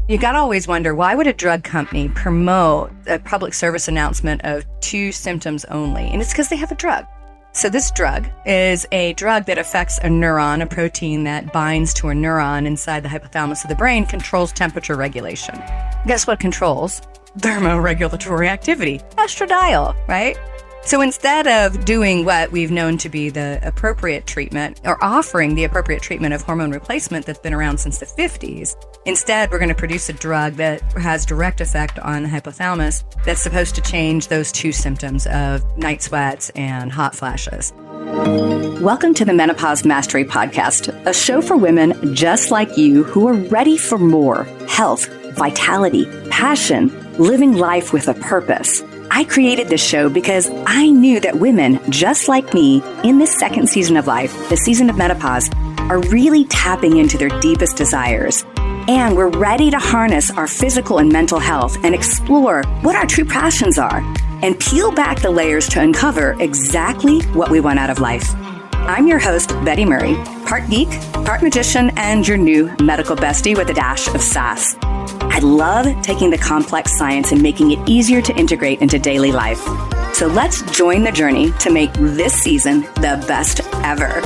You gotta always wonder, why would a drug company promote a public service announcement of 2 symptoms only? And it's because they have a drug. So this drug is a drug that affects a neuron, a protein that binds to a neuron inside the hypothalamus of the brain, controls temperature regulation. Guess what controls? Thermoregulatory activity. Estradiol, right? So instead of doing what we've known to be the appropriate treatment, or offering the appropriate treatment of hormone replacement that's been around since the 50s, instead we're going to produce a drug that has direct effect on the hypothalamus that's supposed to change those 2 symptoms of night sweats and hot flashes. Welcome to the Menopause Mastery Podcast, a show for women just like you who are ready for more health, vitality, passion, living life with a purpose. I created this show because I knew that women just like me in this second season of life, the season of menopause, are really tapping into their deepest desires. And we're ready to harness our physical and mental health and explore what our true passions are and peel back the layers to uncover exactly what we want out of life. I'm your host, Betty Murray, part geek, part magician, and your new medical bestie with a dash of sass. I love taking the complex science and making it easier to integrate into daily life. So let's join the journey to make this season the best ever.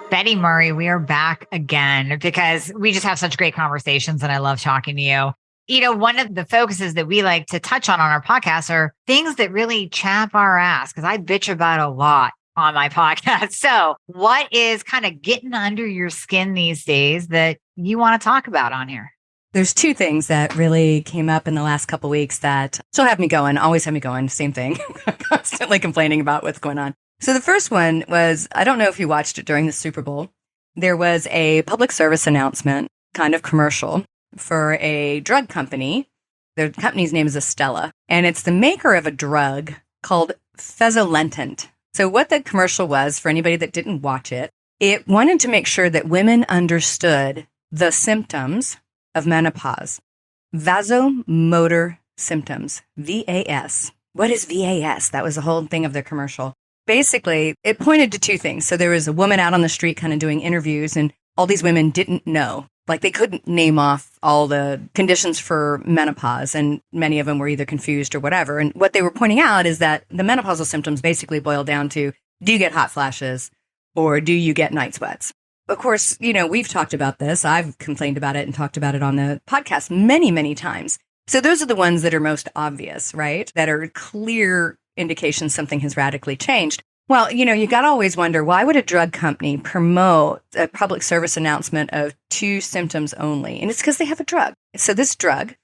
Betty Murray, we are back again because we just have such great conversations and I love talking to you. You know, one of the focuses that we like to touch on our podcast are things that really chap our ass, because I bitch about a lot on my podcast. So what is kind of getting under your skin these days that you want to talk about on here? There's 2 things that really came up in the last couple weeks that still have me going, always have me going, same thing, constantly complaining about what's going on. So the first one was, I don't know if you watched it during the Superbowl. There was a public service announcement, kind of commercial, for a drug company. The company's name is Astellas, and it's the maker of a drug called Vasomotor. So what the commercial was, for anybody that didn't watch it, it wanted to make sure that women understood the symptoms of menopause. Vasomotor symptoms, VAS. What is VAS? That was the whole thing of the commercial. Basically, it pointed to 2 things. So there was a woman out on the street kind of doing interviews, and all these women didn't know. Like, they couldn't name off all the conditions for menopause, and many of them were either confused or whatever. And what they were pointing out is that the menopausal symptoms basically boil down to, do you get hot flashes or do you get night sweats? Of course, you know, we've talked about this. I've complained about it and talked about it on the podcast many, many times. So those are the ones that are most obvious, right? That are clear indications something has radically changed. Well, you know, you got to always wonder, why would a drug company promote a public service announcement of 2 symptoms only? And it's because they have a drug. So this drug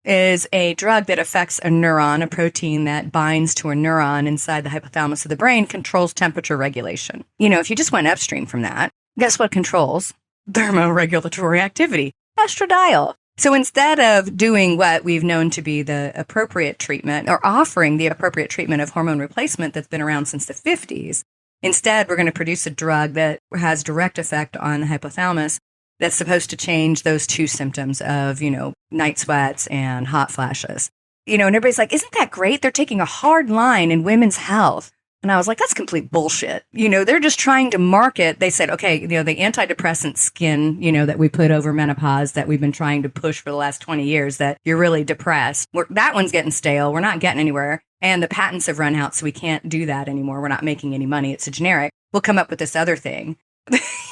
is a drug that affects a neuron, a protein that binds to a neuron inside the hypothalamus of the brain, controls temperature regulation. You know, if you just went upstream from that, guess what controls? Thermoregulatory activity. Estradiol. So instead of doing what we've known to be the appropriate treatment, or offering the appropriate treatment of hormone replacement that's been around since the 50s, instead we're going to produce a drug that has direct effect on the hypothalamus that's supposed to change those 2 symptoms of, you know, night sweats and hot flashes. You know, and everybody's like, isn't that great? They're taking a hard line in women's health. And I was like, that's complete bullshit. You know, they're just trying to market. They said, okay, you know, the antidepressant skin, you know, that we put over menopause that we've been trying to push for the last 20 years, that you're really depressed. That one's getting stale. We're not getting anywhere. And the patents have run out, so we can't do that anymore. We're not making any money. It's a generic. We'll come up with this other thing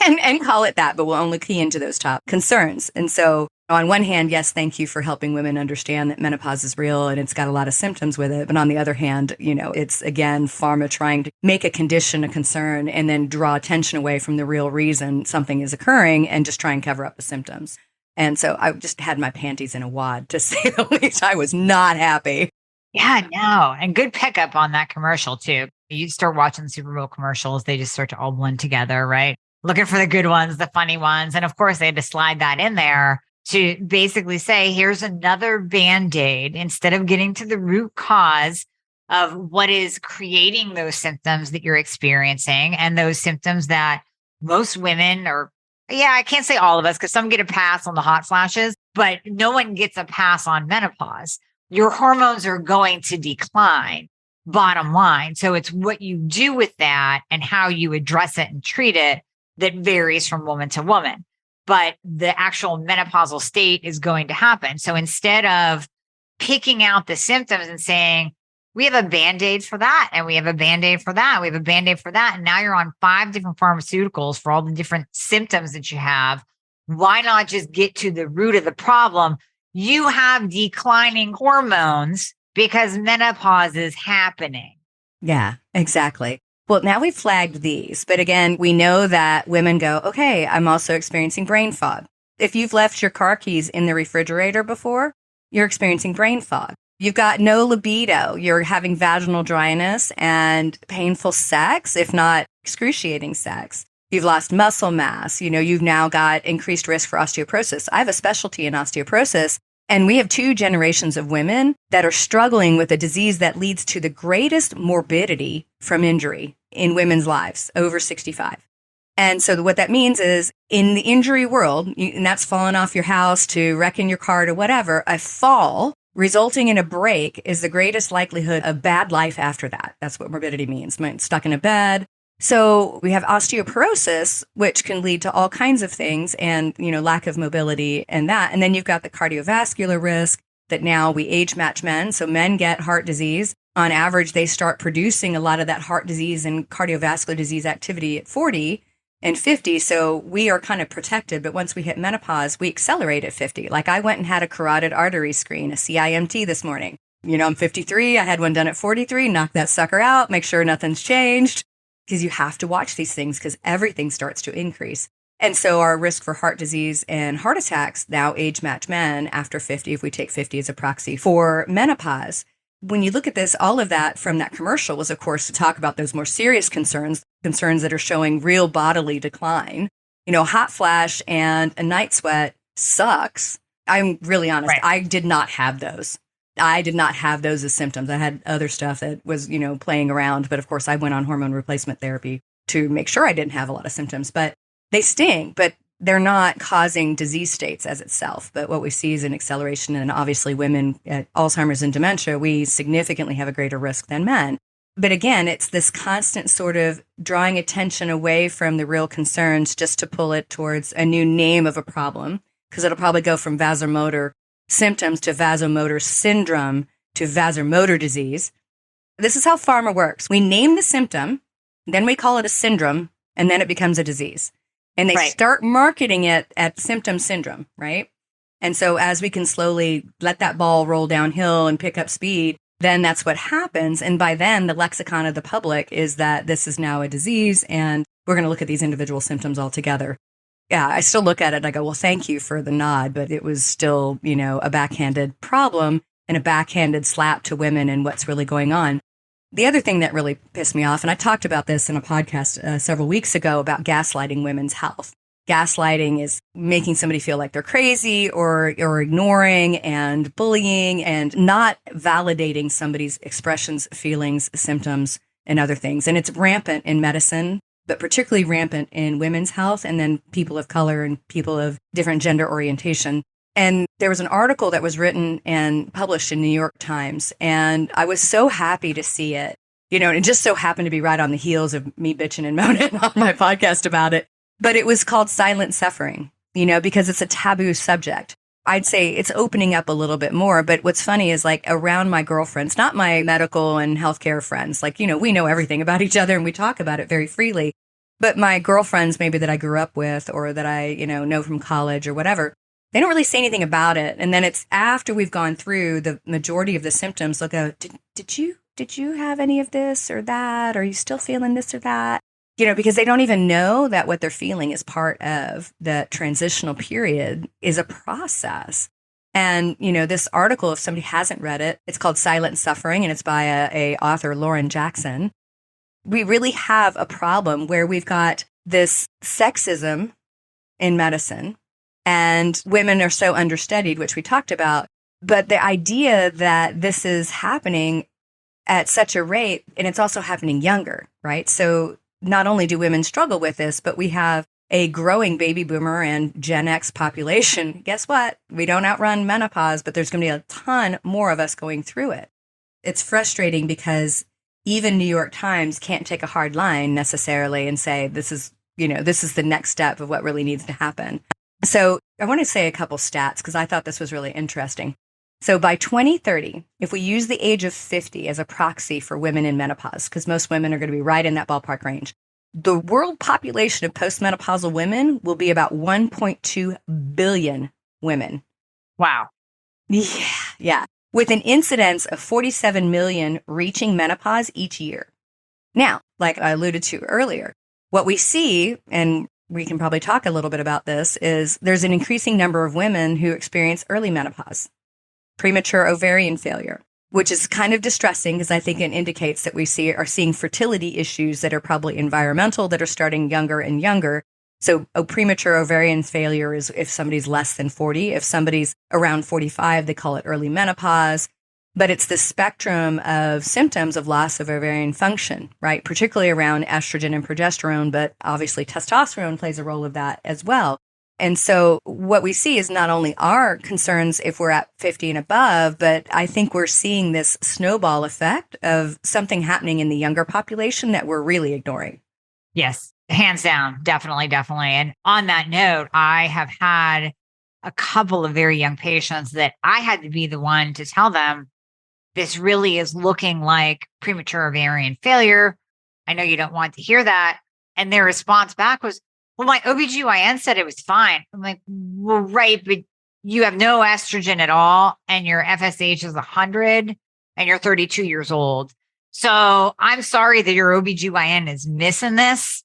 and call it that, but we'll only key into those top concerns. And so on one hand, yes, thank you for helping women understand that menopause is real and it's got a lot of symptoms with it. But on the other hand, you know, it's, again, pharma trying to make a condition a concern and then draw attention away from the real reason something is occurring and just try and cover up the symptoms. And so I just had my panties in a wad, to say the least. I was not happy. Yeah, no. And good pickup on that commercial too. You start watching the Super Bowl commercials, they just start to all blend together, right? Looking for the good ones, the funny ones. And of course, they had to slide that in there to basically say, here's another Band-Aid, instead of getting to the root cause of what is creating those symptoms that you're experiencing, and those symptoms that most women, or I can't say all of us, because some get a pass on the hot flashes, but no one gets a pass on menopause. Your hormones are going to decline, bottom line. So it's what you do with that and how you address it and treat it that varies from woman to woman. but the actual menopausal state is going to happen. So instead of picking out the symptoms and saying, we have a Band-Aid for that, and we have a Band-Aid for that, we have a Band-Aid for that, and now you're on 5 different pharmaceuticals for all the different symptoms that you have, why not just get to the root of the problem? You have declining hormones because menopause is happening. Yeah, exactly. Well, now we've flagged these, but again, we know that women go, okay, I'm also experiencing brain fog. If you've left your car keys in the refrigerator before, you're experiencing brain fog. You've got no libido. You're having vaginal dryness and painful sex, if not excruciating sex. You've lost muscle mass. You've now got increased risk for osteoporosis. I have a specialty in osteoporosis, and we have 2 generations of women that are struggling with a disease that leads to the greatest morbidity from injury in women's lives over 65. And so what that means is in the injury world, and that's falling off your house to wrecking your car to whatever, a fall resulting in a break is the greatest likelihood of bad life after that. That's what morbidity means. Stuck in a bed. So we have osteoporosis, which can lead to all kinds of things and, lack of mobility and that. And then you've got the cardiovascular risk that now we age match men. So men get heart disease. On average, they start producing a lot of that heart disease and cardiovascular disease activity at 40 and 50. So we are kind of protected. But once we hit menopause, we accelerate at 50. Like I went and had a carotid artery screen, a CIMT this morning. I'm 53. I had one done at 43. Knock that sucker out. Make sure nothing's changed. Because you have to watch these things because everything starts to increase. And so our risk for heart disease and heart attacks now age match men after 50, if we take 50 as a proxy for menopause. When you look at this, all of that from that commercial was, of course, to talk about those more serious concerns that are showing real bodily decline. Hot flash and a night sweat sucks. I'm really honest. Right. I did not have those. I did not have those as symptoms. I had other stuff that was, playing around. But of course, I went on hormone replacement therapy to make sure I didn't have a lot of symptoms. But they sting, but they're not causing disease states as itself. But what we see is an acceleration. And obviously, women at Alzheimer's and dementia, we significantly have a greater risk than men. But again, it's this constant sort of drawing attention away from the real concerns just to pull it towards a new name of a problem, because it'll probably go from vasomotor symptoms to vasomotor syndrome to vasomotor disease. This is how pharma works. We name the symptom, then we call it a syndrome, and then it becomes a disease. And they start marketing it at symptom syndrome, right? And so as we can slowly let that ball roll downhill and pick up speed, then that's what happens. And by then, the lexicon of the public is that this is now a disease, and we're going to look at these individual symptoms all together. Yeah, I still look at it and I go, well, thank you for the nod, but it was still, a backhanded problem and a backhanded slap to women and what's really going on. The other thing that really pissed me off, and I talked about this in a podcast several weeks ago about gaslighting women's health. Gaslighting is making somebody feel like they're crazy or ignoring and bullying and not validating somebody's expressions, feelings, symptoms, and other things. And it's rampant in medicine, but particularly rampant in women's health and then people of color and people of different gender orientation. And there was an article that was written and published in New York Times, and I was so happy to see it, and it just so happened to be right on the heels of me bitching and moaning on my podcast about it. But it was called Silent Suffering, because it's a taboo subject. I'd say it's opening up a little bit more. But what's funny is like around my girlfriends, not my medical and healthcare friends, like, we know everything about each other and we talk about it very freely. But my girlfriends, maybe that I grew up with or that I, know from college or whatever, they don't really say anything about it. And then it's after we've gone through the majority of the symptoms, they'll go, did you have any of this or that? Are you still feeling this or that? Because they don't even know that what they're feeling is part of the transitional period is a process. And, this article, if somebody hasn't read it, it's called Silent Suffering, and it's by a author, Lauren Jackson. We really have a problem where we've got this sexism in medicine, and women are so understudied, which we talked about. But the idea that this is happening at such a rate, and it's also happening younger, right? So not only do women struggle with this, but we have a growing baby boomer and Gen X population. Guess what? We don't outrun menopause, but there's going to be a ton more of us going through it. It's frustrating because even New York Times can't take a hard line necessarily and say, this is the next step of what really needs to happen. So I want to say a couple stats because I thought this was really interesting. So by 2030, if we use the age of 50 as a proxy for women in menopause, because most women are going to be right in that ballpark range, the world population of postmenopausal women will be about 1.2 billion women. Wow. Yeah. With an incidence of 47 million reaching menopause each year. Now, like I alluded to earlier, what we see, and we can probably talk a little bit about this, is there's an increasing number of women who experience early menopause, premature ovarian failure, which is kind of distressing because I think it indicates that we are seeing fertility issues that are probably environmental, that are starting younger and younger. So premature ovarian failure is if somebody's less than 40. If somebody's around 45, they call it early menopause. But it's the spectrum of symptoms of loss of ovarian function, right? Particularly around estrogen and progesterone, but obviously testosterone plays a role of that as well. And so what we see is not only our concerns if we're at 50 and above, but I think we're seeing this snowball effect of something happening in the younger population that we're really ignoring. Yes, hands down. Definitely, definitely. And on that note, I have had a couple of very young patients that I had to be the one to tell them, this really is looking like premature ovarian failure. I know you don't want to hear that. And their response back was, well, my OBGYN said it was fine. I'm like, well, right, but you have no estrogen at all, and your FSH is 100, and you're 32 years old. So I'm sorry that your OBGYN is missing this,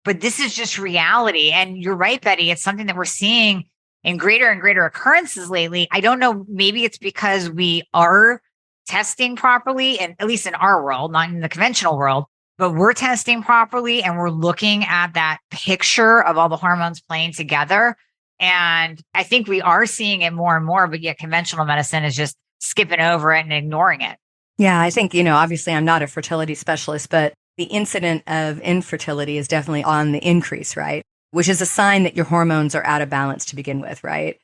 but this is just reality. And you're right, Betty. It's something that we're seeing in greater and greater occurrences lately. I don't know, maybe it's because we are testing properly, and at least in our world, not in the conventional world, but we're testing properly and we're looking at that picture of all the hormones playing together. And I think we are seeing it more and more, but yet conventional medicine is just skipping over it and ignoring it. Yeah, I think, obviously I'm not a fertility specialist, but the incident of infertility is definitely on the increase, right? Which is a sign that your hormones are out of balance to begin with, right?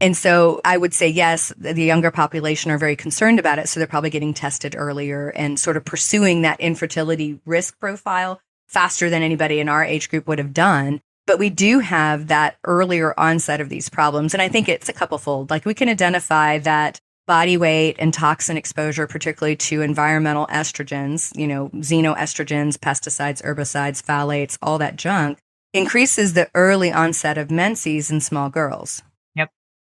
And so I would say, yes, the younger population are very concerned about it. So they're probably getting tested earlier and sort of pursuing that infertility risk profile faster than anybody in our age group would have done. But we do have that earlier onset of these problems. And I think it's a couplefold. Like we can identify that body weight and toxin exposure, particularly to environmental estrogens, xenoestrogens, pesticides, herbicides, phthalates, all that junk, increases the early onset of menses in small girls.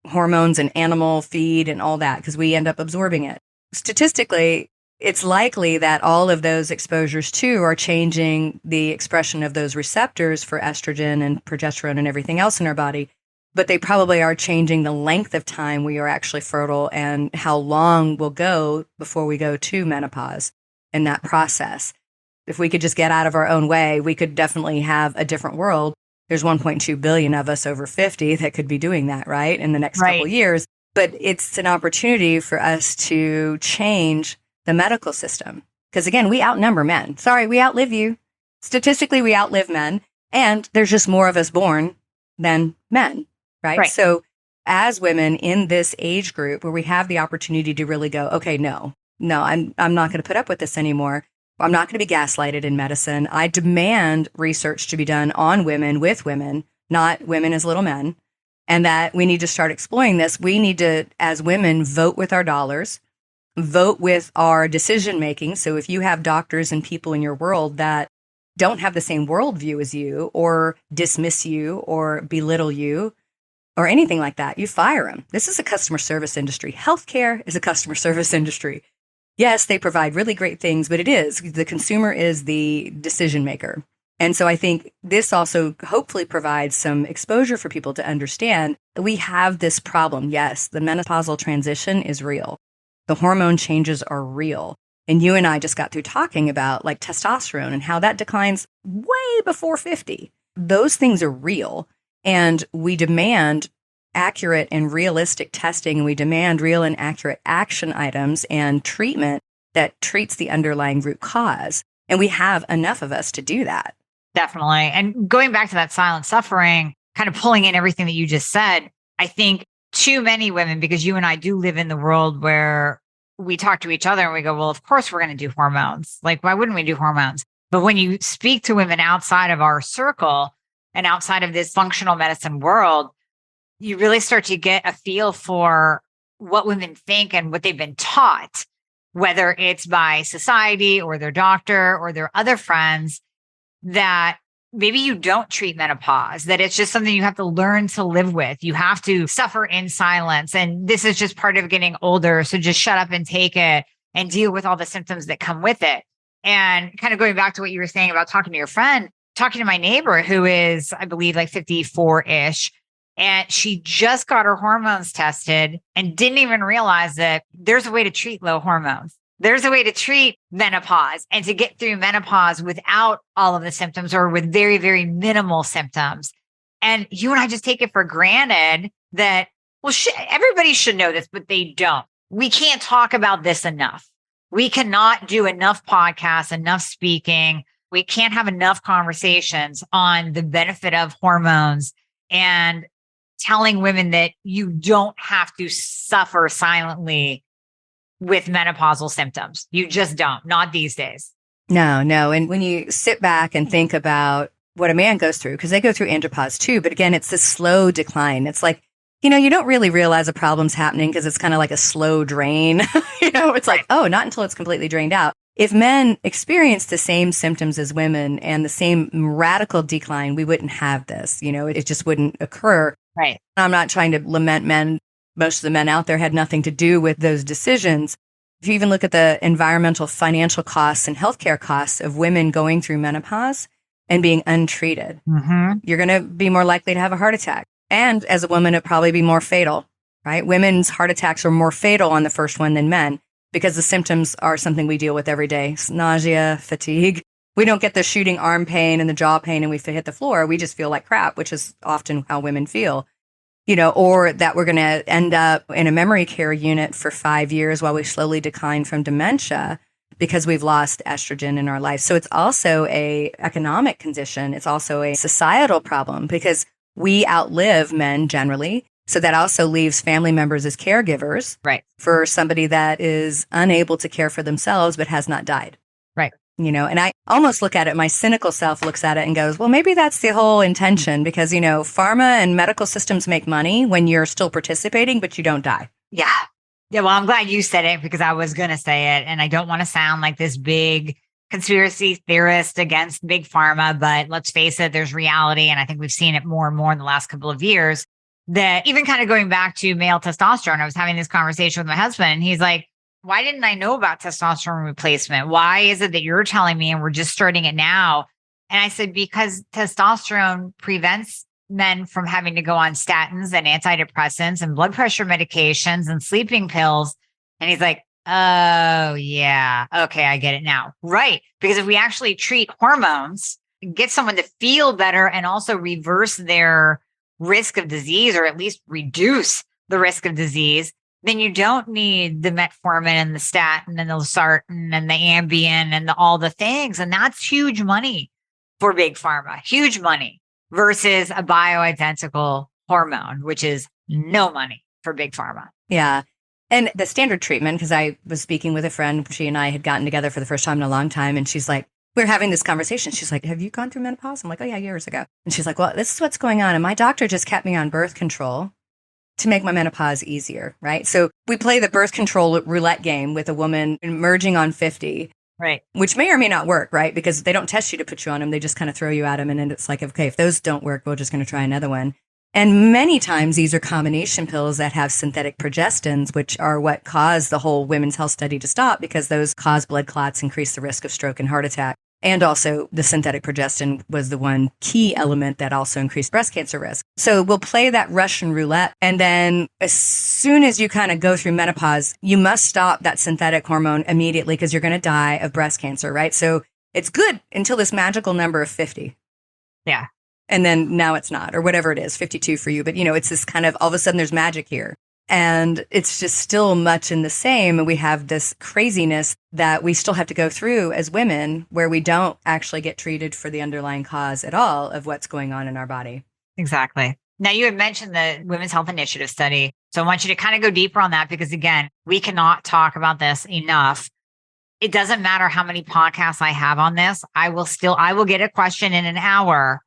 Hormones and animal feed and all that, because we end up absorbing it. Statistically, it's likely that all of those exposures too are changing the expression of those receptors for estrogen and progesterone and everything else in our body, but they probably are changing the length of time we are actually fertile and how long we'll go before we go to menopause in that process. If we could just get out of our own way, we could definitely have a different world. There's 1.2 billion of us over 50 that could be doing that, right, in the next couple of years. But it's an opportunity for us to change the medical system. Because again, we outnumber men. Sorry, we outlive you. Statistically, we outlive men. And there's just more of us born than men, right? So as women in this age group where we have the opportunity to really go, okay, no, I'm not going to put up with this anymore. I'm not going to be gaslighted in medicine. I demand research to be done on women with women, not women as little men, and that we need to start exploring this. We need to, as women, vote with our dollars, vote with our decision making. So if you have doctors and people in your world that don't have the same worldview as you or dismiss you or belittle you or anything like that, you fire them. This is a customer service industry. Healthcare is a customer service industry. Yes, they provide really great things, but the consumer is the decision maker. And so I think this also hopefully provides some exposure for people to understand that we have this problem. Yes, the menopausal transition is real. The hormone changes are real. And you and I just got through talking about like testosterone and how that declines way before 50. Those things are real. And we demand accurate and realistic testing, and we demand real and accurate action items and treatment that treats the underlying root cause. And we have enough of us to do that. Definitely. And going back to that silent suffering, kind of pulling in everything that you just said, I think too many women, because you and I do live in the world where we talk to each other and we go, well, of course we're going to do hormones. Like, why wouldn't we do hormones? But when you speak to women outside of our circle and outside of this functional medicine world, you really start to get a feel for what women think and what they've been taught, whether it's by society or their doctor or their other friends, that maybe you don't treat menopause, that it's just something you have to learn to live with. You have to suffer in silence. And this is just part of getting older. So just shut up and take it and deal with all the symptoms that come with it. And kind of going back to what you were saying about talking to your friend, talking to my neighbor who is, I believe, like 54-ish. And she just got her hormones tested and didn't even realize that there's a way to treat low hormones. There's a way to treat menopause and to get through menopause without all of the symptoms or with very, very minimal symptoms. And you and I just take it for granted that, well, everybody should know this, but they don't. We can't talk about this enough. We cannot do enough podcasts, enough speaking. We can't have enough conversations on the benefit of hormones and telling women that you don't have to suffer silently with menopausal symptoms. You just don't, not these days. No. And when you sit back and think about what a man goes through, because they go through andropause too, but again, it's a slow decline. It's like, you don't really realize a problem's happening because it's kind of like a slow drain. It's like, oh, not until it's completely drained out. If men experience the same symptoms as women and the same radical decline, we wouldn't have this. It just wouldn't occur. Right. I'm not trying to lament men. Most of the men out there had nothing to do with those decisions. If you even look at the environmental, financial costs and healthcare costs of women going through menopause and being untreated, you're going to be more likely to have a heart attack. And as a woman, it'd probably be more fatal, right? Women's heart attacks are more fatal on the first one than men because the symptoms are something we deal with every day. It's nausea, fatigue. We don't get the shooting arm pain and the jaw pain and we hit the floor. We just feel like crap, which is often how women feel. Or that we're going to end up in a memory care unit for 5 years while we slowly decline from dementia because we've lost estrogen in our life. So it's also a economic condition. It's also a societal problem because we outlive men generally. So that also leaves family members as caregivers for somebody that is unable to care for themselves but has not died. Right. And I almost look at it, my cynical self looks at it and goes, well, maybe that's the whole intention because, pharma and medical systems make money when you're still participating, but you don't die. Yeah. Yeah. Well, I'm glad you said it because I was going to say it and I don't want to sound like this big conspiracy theorist against big pharma, but let's face it, there's reality. And I think we've seen it more and more in the last couple of years that even kind of going back to male testosterone, I was having this conversation with my husband and he's like, why didn't I know about testosterone replacement? Why is it that you're telling me and we're just starting it now? And I said, because testosterone prevents men from having to go on statins and antidepressants and blood pressure medications and sleeping pills. And he's like, oh, yeah. Okay, I get it now. Right. Because if we actually treat hormones, get someone to feel better and also reverse their risk of disease or at least reduce the risk of disease, then you don't need the metformin and the statin and the losartan and the Ambien and all the things. And that's huge money for big pharma, huge money versus a bioidentical hormone, which is no money for big pharma. Yeah. And the standard treatment, because I was speaking with a friend, she and I had gotten together for the first time in a long time. And she's like, we're having this conversation. She's like, have you gone through menopause? I'm like, oh yeah, years ago. And she's like, well, this is what's going on. And my doctor just kept me on birth control to make my menopause easier, right? So we play the birth control roulette game with a woman emerging on 50, right? Which may or may not work, right? Because they don't test you to put you on them. They just kind of throw you at them. And then it's like, okay, if those don't work, we're just going to try another one. And many times these are combination pills that have synthetic progestins, which are what caused the whole women's health study to stop because those cause blood clots, increase the risk of stroke and heart attack. And also the synthetic progestin was the one key element that also increased breast cancer risk. So we'll play that Russian roulette. And then as soon as you kind of go through menopause, you must stop that synthetic hormone immediately because you're going to die of breast cancer, right? So it's good until this magical number of 50. Yeah. And then now it's not, or whatever it is, 52 for you. But, it's this kind of all of a sudden there's magic here. And it's just still much in the same. And we have this craziness that we still have to go through as women where we don't actually get treated for the underlying cause at all of what's going on in our body. Exactly. Now, you had mentioned the Women's Health Initiative study. So I want you to kind of go deeper on that because, again, we cannot talk about this enough. It doesn't matter how many podcasts I have on this. I will get a question in an hour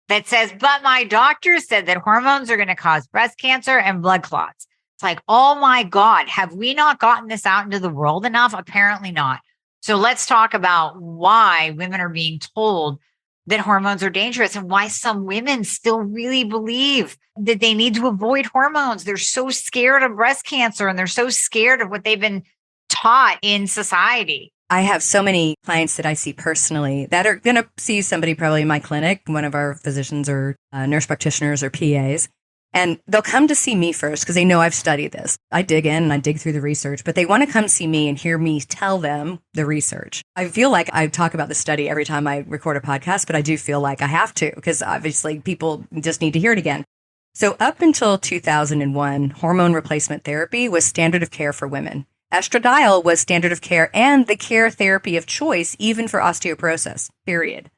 that says, but my doctor said that hormones are going to cause breast cancer and blood clots. It's like, oh my God, have we not gotten this out into the world enough? Apparently not. So let's talk about why women are being told that hormones are dangerous and why some women still really believe that they need to avoid hormones. They're so scared of breast cancer and they're so scared of what they've been taught in society. I have so many clients that I see personally that are going to see somebody probably in my clinic, one of our physicians or nurse practitioners or PAs, and they'll come to see me first because they know I've studied this. I dig in and I dig through the research, but they want to come see me and hear me tell them the research. I feel like I talk about the study every time I record a podcast, but I do feel like I have to because obviously people just need to hear it again. So up until 2001, hormone replacement therapy was standard of care for women. Estradiol was standard of care and the care therapy of choice, even for osteoporosis, period.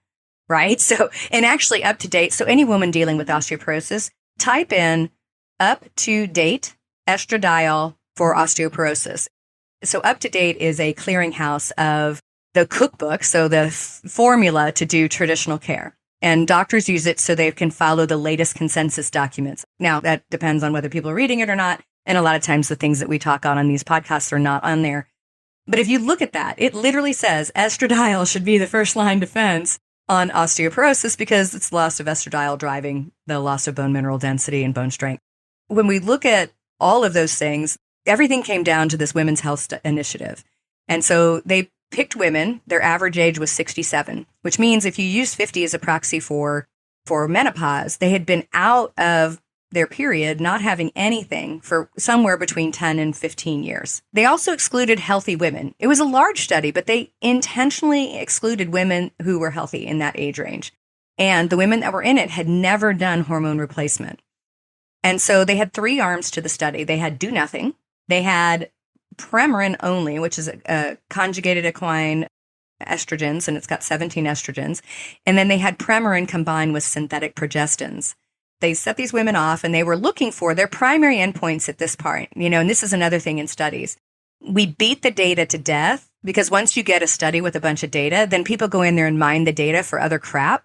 Right? So, and actually up to date. So any woman dealing with osteoporosis, type in up to date estradiol for osteoporosis. So up to date is a clearinghouse of the cookbook. So the formula to do traditional care. And doctors use it so they can follow the latest consensus documents. Now that depends on whether people are reading it or not. And a lot of times the things that we talk on these podcasts are not on there. But if you look at that, it literally says estradiol should be the first line defense on osteoporosis because it's loss of estradiol driving the loss of bone mineral density and bone strength. When we look at all of those things, everything came down to this women's health initiative. And so they picked women, their average age was 67, which means if you use 50 as a proxy for menopause, they had been out of their period, not having anything for somewhere between 10 and 15 years. They also excluded healthy women. It was a large study, but they intentionally excluded women who were healthy in that age range. And the women that were in it had never done hormone replacement. And so they had 3 arms to the study. They had do nothing. They had Premarin only, which is a conjugated equine estrogens, and it's got 17 estrogens. And then they had Premarin combined with synthetic progestins. They set these women off and they were looking for their primary endpoints at this point, and this is another thing in studies. We beat the data to death because once you get a study with a bunch of data, then people go in there and mine the data for other crap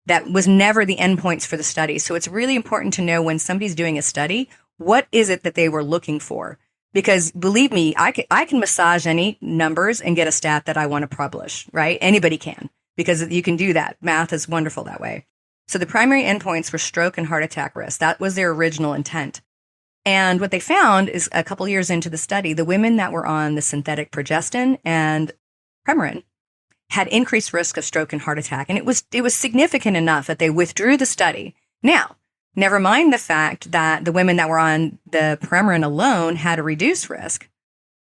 that was never the endpoints for the study. So it's really important to know when somebody's doing a study, what is it that they were looking for? Because believe me, I can massage any numbers and get a stat that I want to publish, right? Anybody can, because you can do that. Math is wonderful that way. So the primary endpoints were stroke and heart attack risk. That was their original intent. And what they found is a couple years into the study, the women that were on the synthetic progestin and Premarin had increased risk of stroke and heart attack. And it was significant enough that they withdrew the study. Now, never mind the fact that the women that were on the Premarin alone had a reduced risk,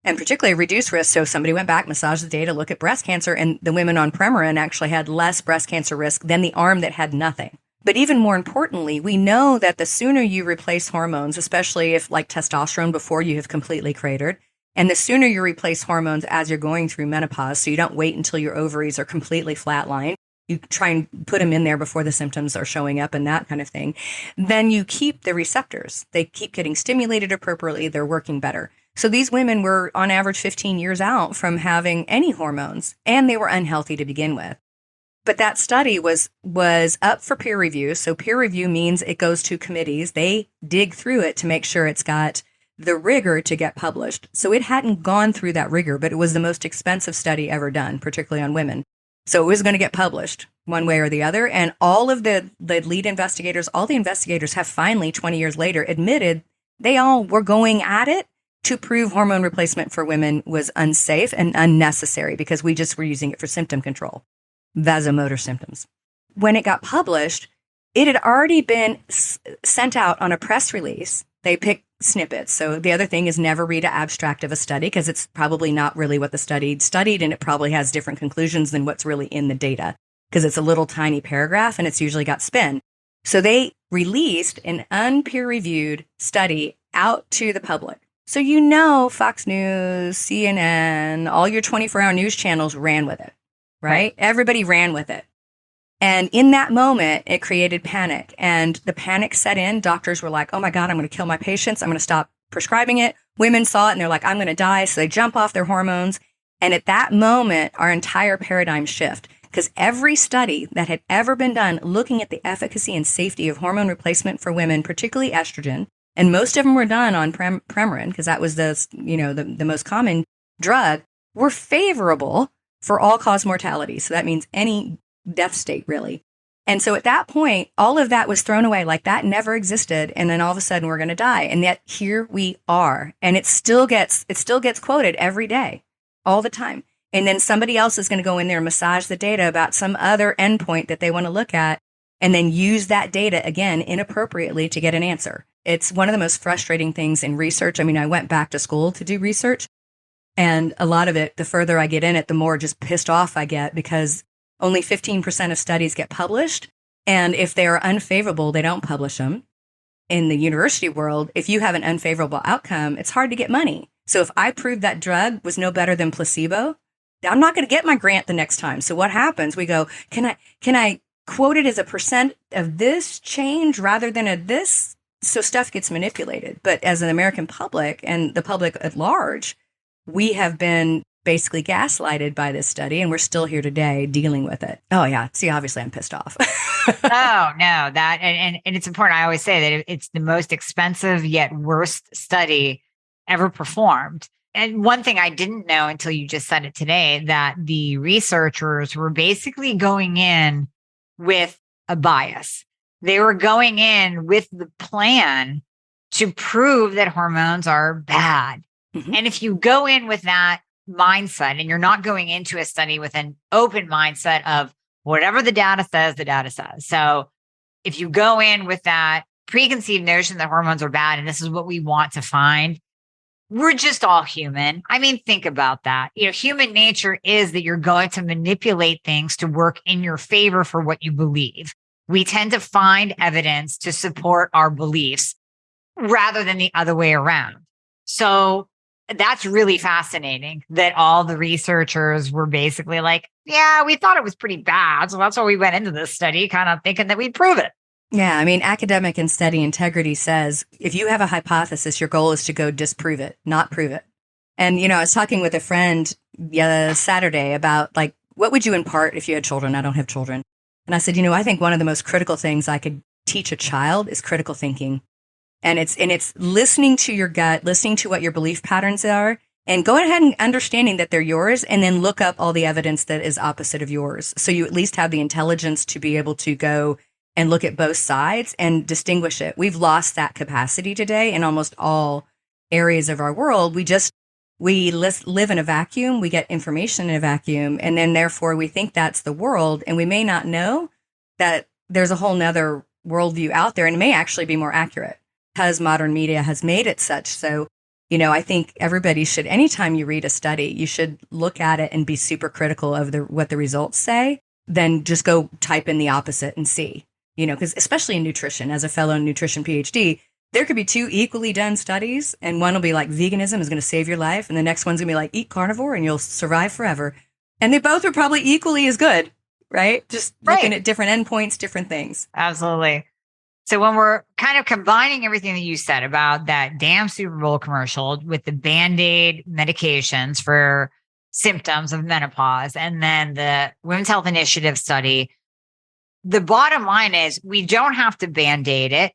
and particularly a reduced risk. So somebody went back, massaged the data, look at breast cancer, and the women on Premarin actually had less breast cancer risk than the arm that had nothing. But even more importantly, we know that the sooner you replace hormones, especially if like testosterone before you have completely cratered, and the sooner you replace hormones as you're going through menopause, so you don't wait until your ovaries are completely flatlined, you try and put them in there before the symptoms are showing up and that kind of thing, then you keep the receptors. They keep getting stimulated appropriately. They're working better. So these women were on average 15 years out from having any hormones, and they were unhealthy to begin with. But that study was up for peer review. So peer review means it goes to committees. They dig through it to make sure it's got the rigor to get published. So it hadn't gone through that rigor, but it was the most expensive study ever done, particularly on women. So it was going to get published one way or the other. And all of the lead investigators, all the investigators have finally, 20 years later, admitted they all were going at it to prove hormone replacement for women was unsafe and unnecessary because we just were using it for symptom control, vasomotor symptoms. When it got published, it had already been sent out on a press release. They picked snippets. So the other thing is never read an abstract of a study because it's probably not really what the study studied, and it probably has different conclusions than what's really in the data because it's a little tiny paragraph and it's usually got spin. So they released an unpeer-reviewed study out to the public. So Fox News, CNN, all your 24-hour news channels ran with it, right? Everybody ran with it. And in that moment, it created panic. And the panic set in. Doctors were like, oh my God, I'm going to kill my patients. I'm going to stop prescribing it. Women saw it and they're like, I'm going to die. So they jump off their hormones. And at that moment, our entire paradigm shift. because every study that had ever been done looking at the efficacy and safety of hormone replacement for women, particularly estrogen, and most of them were done on Premarin, because that was the most common drug, were favorable for all-cause mortality. So that means any death state, really. And so at that point, all of that was thrown away, like that never existed. And then all of a sudden we're going to die. And yet here we are. And it still gets quoted every day, all the time. And then somebody else is going to go in there and massage the data about some other endpoint that they want to look at, and then use that data again inappropriately to get an answer. It's one of the most frustrating things in research. I mean, I went back to school to do research, and a lot of it, the further I get in it, the more just pissed off I get, because only 15% of studies get published. And if they are unfavorable, they don't publish them. In the university world, if you have an unfavorable outcome, it's hard to get money. So if I prove that drug was no better than placebo, I'm not going to get my grant the next time. So what happens? We go, can I quote it as a percent of this change rather than a this? So stuff gets manipulated. But as an American public and the public at large, we have been basically gaslighted by this study, and we're still here today dealing with it. Oh yeah. See, obviously I'm pissed off. Oh no, that, and it's important. I always say that it's the most expensive yet worst study ever performed. And one thing I didn't know until you just said it today, that the researchers were basically going in with a bias. They were going in with the plan to prove that hormones are bad. Mm-hmm. And if you go in with that mindset, and you're not going into a study with an open mindset of whatever the data says, the data says. So if you go in with that preconceived notion that hormones are bad and this is what we want to find, we're just all human. I mean, think about that. Human nature is that you're going to manipulate things to work in your favor for what you believe. We tend to find evidence to support our beliefs rather than the other way around. So that's really fascinating that all the researchers were basically like, yeah, we thought it was pretty bad. So that's why we went into this study kind of thinking that we'd prove it. Yeah. I mean, academic and study integrity says if you have a hypothesis, your goal is to go disprove it, not prove it. And, I was talking with a friend Saturday about what would you impart if you had children? I don't have children. And I said, I think one of the most critical things I could teach a child is critical thinking. And it's listening to your gut, listening to what your belief patterns are, and go ahead and understanding that they're yours, and then look up all the evidence that is opposite of yours. So you at least have the intelligence to be able to go and look at both sides and distinguish it. We've lost that capacity today in almost all areas of our world. We live in a vacuum. We get information in a vacuum, and then therefore we think that's the world, and we may not know that there's a whole nother worldview out there, and it may actually be more accurate, because modern media has made it such. So, I think everybody should, anytime you read a study, you should look at it and be super critical of what the results say, then just go type in the opposite and see, because especially in nutrition, as a fellow nutrition PhD, there could be two equally done studies, and one will be like veganism is going to save your life, and the next one's going to be like eat carnivore and you'll survive forever. And they both are probably equally as good, right? Just looking at different endpoints, different things. Absolutely. So when we're kind of combining everything that you said about that damn Super Bowl commercial with the Band-Aid medications for symptoms of menopause, and then the Women's Health Initiative study, the bottom line is we don't have to Band-Aid it.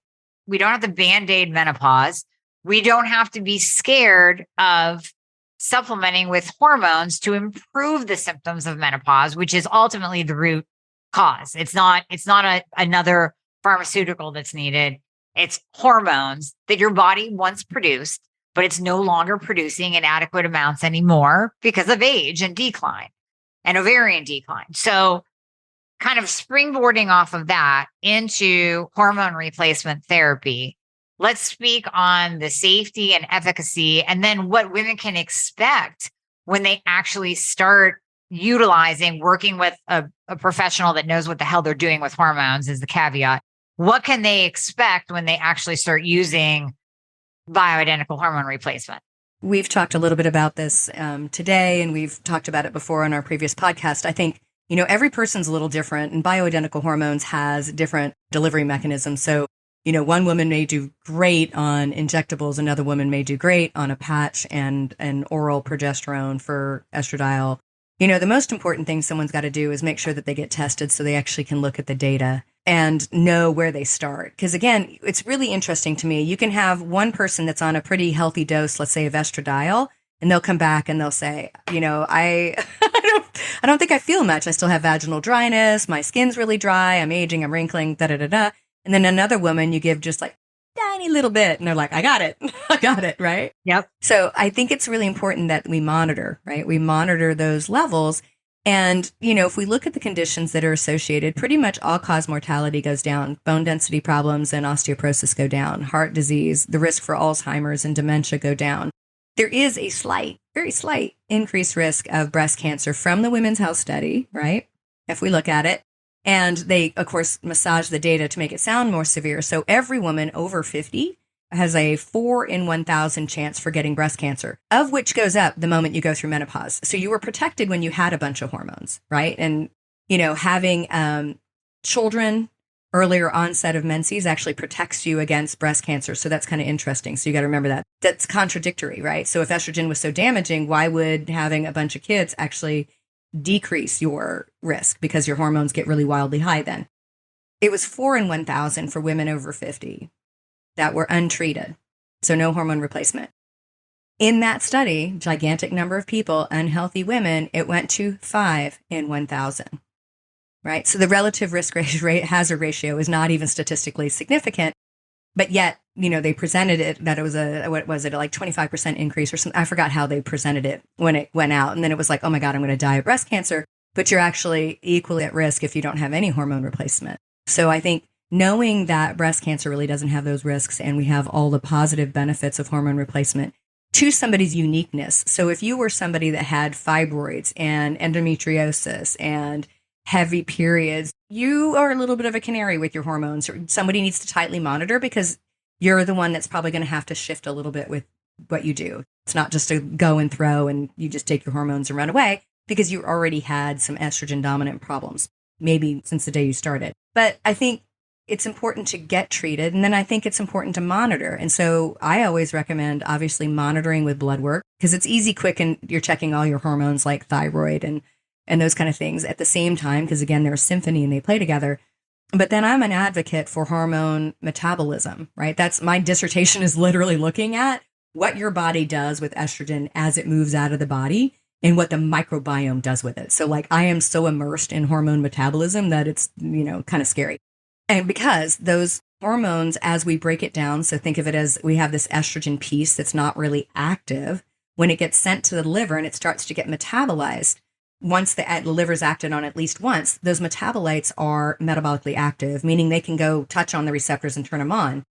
We don't have to Band-Aid menopause. We don't have to be scared of supplementing with hormones to improve the symptoms of menopause, which is ultimately the root cause. It's not another pharmaceutical that's needed. It's hormones that your body once produced, but it's no longer producing in adequate amounts anymore because of age and decline and ovarian decline. So kind of springboarding off of that into hormone replacement therapy, let's speak on the safety and efficacy, and then what women can expect when they actually start working with a professional that knows what the hell they're doing with hormones is the caveat. What can they expect when they actually start using bioidentical hormone replacement? We've talked a little bit about this today, and we've talked about it before on our previous podcast. I think, every person's a little different, and bioidentical hormones has different delivery mechanisms. So, one woman may do great on injectables, another woman may do great on a patch and an oral progesterone for estradiol. The most important thing someone's got to do is make sure that they get tested so they actually can look at the data and know where they start. Because again, it's really interesting to me. You can have one person that's on a pretty healthy dose, let's say of estradiol, and they'll come back and they'll say, I don't think I feel much. I still have vaginal dryness. My skin's really dry. I'm aging. I'm wrinkling, da da da da. And then another woman, you give just like tiny little bit and they're like, I got it. I got it. Right. Yep. So I think it's really important that we monitor, right? We monitor those levels. And, if we look at the conditions that are associated, pretty much all cause mortality goes down. Bone density problems and osteoporosis go down. Heart disease, the risk for Alzheimer's and dementia go down. There is a very slight increased risk of breast cancer from the Women's Health Study, right? If we look at it. And they, of course, massage the data to make it sound more severe. So every woman over 50 has a 4 in 1,000 chance for getting breast cancer, of which goes up the moment you go through menopause. So you were protected when you had a bunch of hormones, right? And, having children, earlier onset of menses actually protects you against breast cancer. So that's kind of interesting. So you got to remember that. That's contradictory, right? So if estrogen was so damaging, why would having a bunch of kids actually decrease your risk? Because your hormones get really wildly high then. It was 4 in 1,000 for women over 50 that were untreated. So no hormone replacement. In that study, gigantic number of people, unhealthy women, it went to 5 in 1,000, right? So the relative risk hazard ratio is not even statistically significant, but yet, they presented it that it was like 25% increase or something. I forgot how they presented it when it went out. And then it was like, oh my God, I'm going to die of breast cancer, but you're actually equally at risk if you don't have any hormone replacement. So I think knowing that breast cancer really doesn't have those risks and we have all the positive benefits of hormone replacement to somebody's uniqueness. So if you were somebody that had fibroids and endometriosis and heavy periods, you are a little bit of a canary with your hormones. Somebody needs to tightly monitor because you're the one that's probably going to have to shift a little bit with what you do. It's not just a go and throw and you just take your hormones and run away because you already had some estrogen dominant problems, maybe since the day you started. But I think it's important to get treated. And then I think it's important to monitor. And so I always recommend obviously monitoring with blood work because it's easy, quick, and you're checking all your hormones like thyroid and those kind of things at the same time, because again, they're a symphony and they play together. But then I'm an advocate for hormone metabolism, right? That's my dissertation is literally looking at what your body does with estrogen as it moves out of the body and what the microbiome does with it. So like I am so immersed in hormone metabolism that it's, kind of scary. And because those hormones, as we break it down, so think of it as we have this estrogen piece that's not really active. When it gets sent to the liver and it starts to get metabolized, once the liver's acted on at least once, those metabolites are metabolically active, meaning they can go touch on the receptors and turn them on.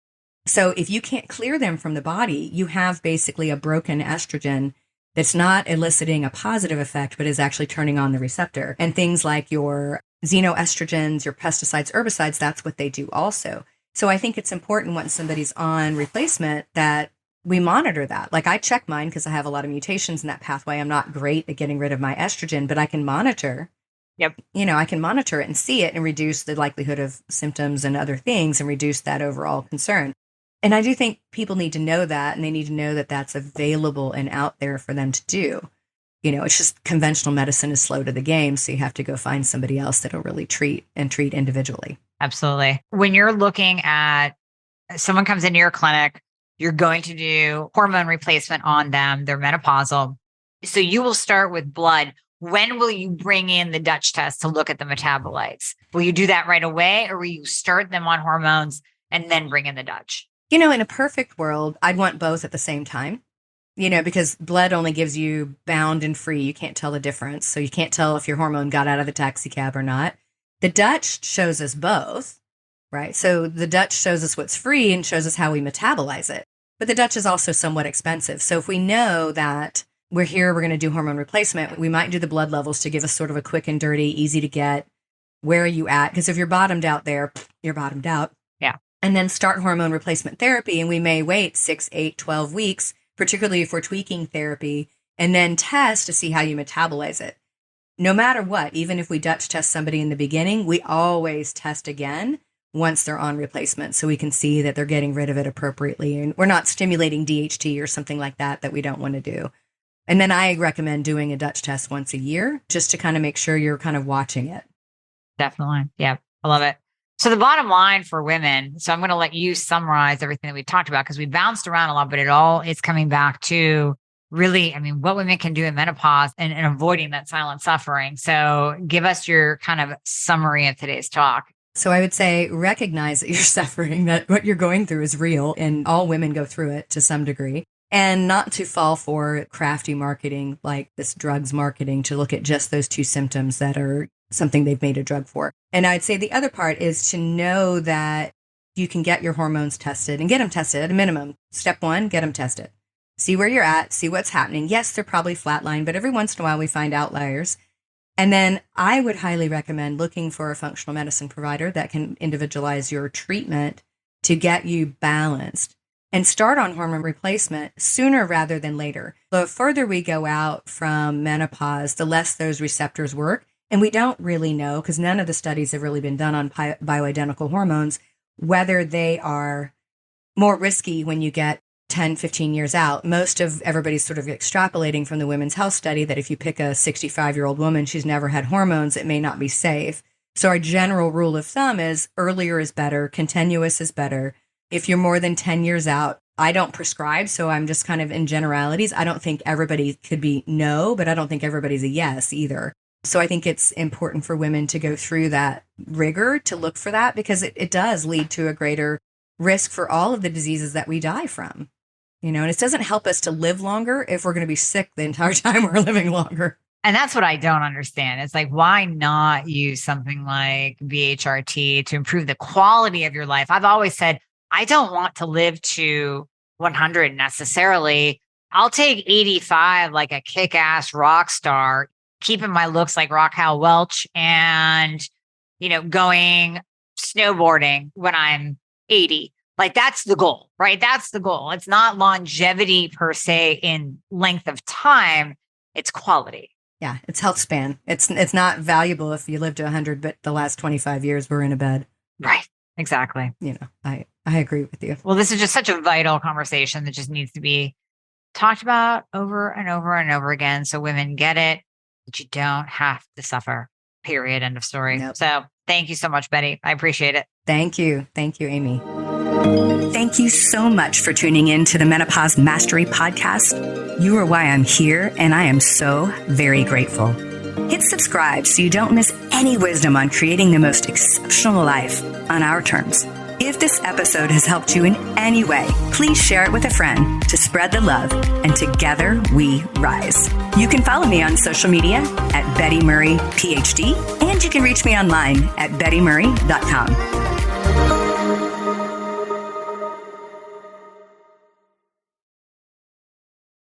So if you can't clear them from the body, you have basically a broken estrogen that's not eliciting a positive effect, but is actually turning on the receptor. And things like your xenoestrogens, your pesticides, herbicides, that's what they do also. So I think it's important when somebody's on replacement that we monitor that. Like I check mine because I have a lot of mutations in that pathway. I'm not great at getting rid of my estrogen, but I can monitor. Yep. I can monitor it and see it and reduce the likelihood of symptoms and other things and reduce that overall concern. And I do think people need to know that, and they need to know that that's available and out there for them to do. It's just conventional medicine is slow to the game. So you have to go find somebody else that'll really treat individually. Absolutely. When you're looking at someone comes into your clinic, you're going to do hormone replacement on them. They're menopausal. So you will start with blood. When will you bring in the Dutch test to look at the metabolites? Will you do that right away, or will you start them on hormones and then bring in the Dutch? In a perfect world, I'd want both at the same time, because blood only gives you bound and free. You can't tell the difference. So you can't tell if your hormone got out of the taxi cab or not. The Dutch shows us both, right? So the Dutch shows us what's free and shows us how we metabolize it. But the Dutch is also somewhat expensive. So if we know that we're going to do hormone replacement, we might do the blood levels to give us sort of a quick and dirty, easy to get, where are you at? Because if you're bottomed out there, you're bottomed out. Yeah. And then start hormone replacement therapy. And we may wait 6, 8, 12 weeks, particularly if we're tweaking therapy, and then test to see how you metabolize it. No matter what, even if we Dutch test somebody in the beginning, we always test again once they're on replacement so we can see that they're getting rid of it appropriately. And we're not stimulating DHT or something like that we don't want to do. And then I recommend doing a Dutch test once a year just to kind of make sure you're kind of watching it. Definitely. Yeah. I love it. So the bottom line for women, so I'm going to let you summarize everything that we talked about because we bounced around a lot, but it all is coming back to really, what women can do in menopause and avoiding that silent suffering. So give us your kind of summary of today's talk. So I would say recognize that you're suffering, that what you're going through is real, and all women go through it to some degree. And not to fall for crafty marketing like this drugs marketing to look at just those two symptoms that are something they've made a drug for. And I'd say the other part is to know that you can get your hormones tested and get them tested at a minimum. Step 1, get them tested. See where you're at, see what's happening. Yes, they're probably flatline, but every once in a while we find outliers. And then I would highly recommend looking for a functional medicine provider that can individualize your treatment to get you balanced. And start on hormone replacement sooner rather than later. The further we go out from menopause, the less those receptors work. And we don't really know, because none of the studies have really been done on bioidentical hormones, whether they are more risky when you get 10, 15 years out. Most of everybody's sort of extrapolating from the Women's Health Study that if you pick a 65-year-old woman, she's never had hormones, it may not be safe. So our general rule of thumb is earlier is better, continuous is better. If you're more than 10 years out, I don't prescribe, so I'm just kind of in generalities. I don't think everybody could be no, but I don't think everybody's a yes either. So I think it's important for women to go through that rigor to look for that, because it does lead to a greater risk for all of the diseases that we die from. And it doesn't help us to live longer if we're going to be sick the entire time we're living longer. And that's what I don't understand. It's like, why not use something like BHRT to improve the quality of your life? I've always said, I don't want to live to 100 necessarily. I'll take 85 like a kick-ass rock star, keeping my looks like Raquel Welch and, going snowboarding when I'm 80. Like that's the goal, right? That's the goal. It's not longevity per se in length of time. It's quality. Yeah, it's health span. It's not valuable if you live to 100, but the last 25 years we're in a bed. Right. Exactly. I agree with you. Well, this is just such a vital conversation that just needs to be talked about over and over and over again. So women get it, that you don't have to suffer, period. End of story. Nope. So thank you so much, Betty. I appreciate it. Thank you. Thank you, Aimie. Thank you so much for tuning in to the Menopause Mastery Podcast. You are why I'm here, and I am so very grateful. Hit subscribe so you don't miss any wisdom on creating the most exceptional life on our terms. If this episode has helped you in any way, please share it with a friend to spread the love, and together we rise. You can follow me on social media at Betty Murray, PhD, and you can reach me online at bettymurray.com.